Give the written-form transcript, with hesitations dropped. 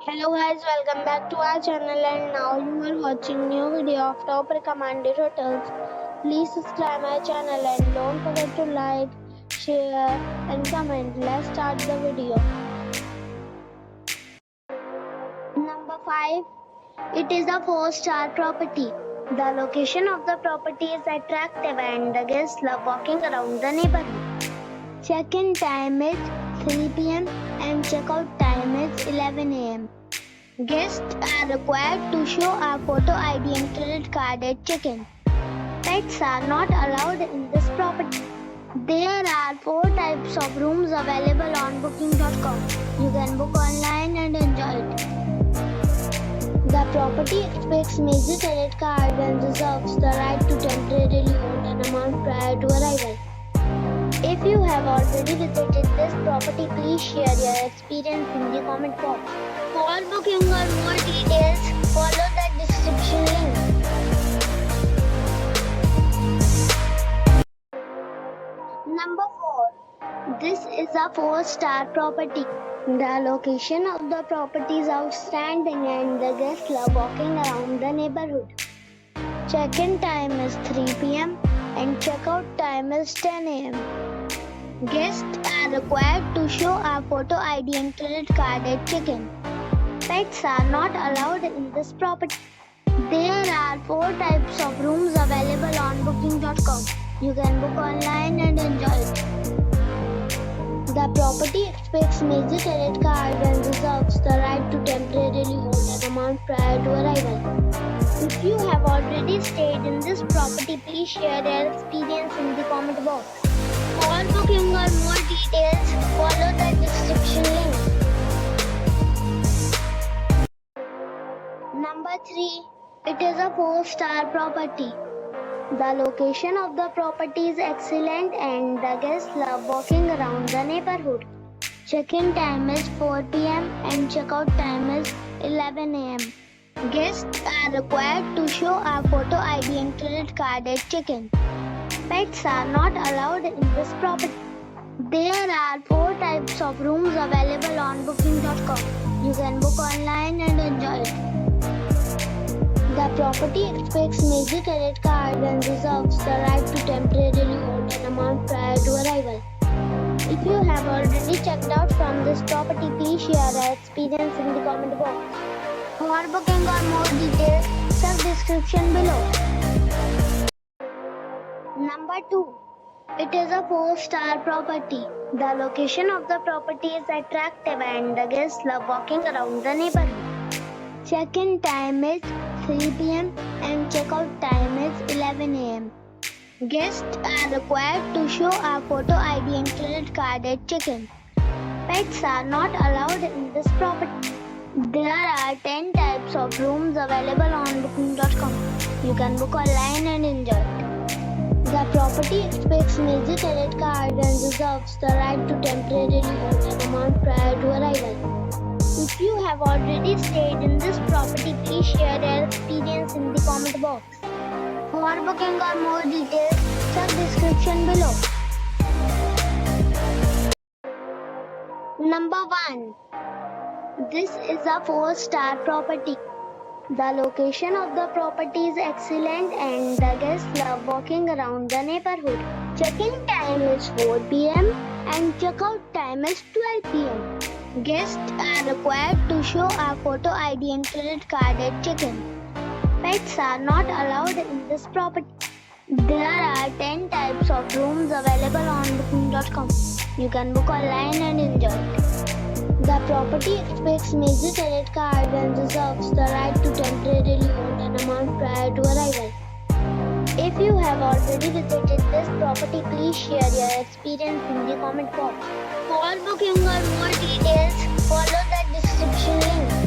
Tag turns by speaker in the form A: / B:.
A: Hello guys, welcome back to our channel and now you are watching new video of top recommended hotels. Please subscribe my channel and don't forget to like, share and comment. Let's start the video. Number 5. It is a 4-star property. The location of the property is attractive and the guests love walking around the neighborhood. Check-in time is 3 p.m. and check-out time is 11 a.m. Guests are required to show a photo ID and credit card at check-in. Pets are not allowed in this property. There are 4 types of rooms available on booking.com. You can book online and enjoy it. The property expects major credit card and reserves the right to temporarily hold an amount prior to arrival. If you have already visited this property, please share your experience in the comment box. For booking or more details, follow the description link. Number 4. This is a 4-star property. The location of the property is outstanding and the guests love walking around the neighborhood. Check-in time is 3 p.m. and check-out time is 10 a.m. Guests are required to show a photo ID and credit card at check-in. Pets are not allowed in this property. There are 4 types of rooms available on booking.com. You can book online and enjoy it. The property expects major credit card and reserves the right to temporarily hold an amount prior to arrival. If you have already stayed in this property, please share your experience in the comment box. For booking or more details, follow the description link. Number 3. It is a 4-star property. The location of the property is excellent and the guests love walking around the neighborhood. Check-in time is 4 p.m. and check-out time is 11 a.m. Guests are required to show a photo ID and credit card at check-in. Pets are not allowed in this property. There are 4 types of rooms available on booking.com. You can book online and enjoy it. The property expects major credit card and reserves the right to temporarily hold an amount prior to arrival. If you have already checked out from this property, please share your experience in the comment box. For booking or more details, check description below. Number 2. It is a 4-star property. The location of the property is attractive and the guests love walking around the neighborhood. Check-in time is 3 p.m. and check-out time is 11 a.m. Guests are required to show a photo ID and credit card at check-in. Pets are not allowed in this property. There are 10 types of rooms available on booking.com. You can book online and enjoy it. The property expects major credit card and reserves the right to temporarily hold an amount prior to arrival. If you have already stayed in this property, please share your experience in the comment box. For booking or more details, check description below. Number 1. This is a 4-star property. The location of the property is excellent and the guests love walking around the neighborhood. Check-in time is 4 p.m. and check-out time is 12 p.m. Guests are required to show a photo ID and credit card at check-in. Pets are not allowed in this property. There are 10 types of rooms available on booking.com. You can book online and enjoy it. The property expects major credit card and reserves the right to temporarily hold an amount prior to arrival. If you have already visited this property, please share your experience in the comment box. For booking or more details, follow the description link.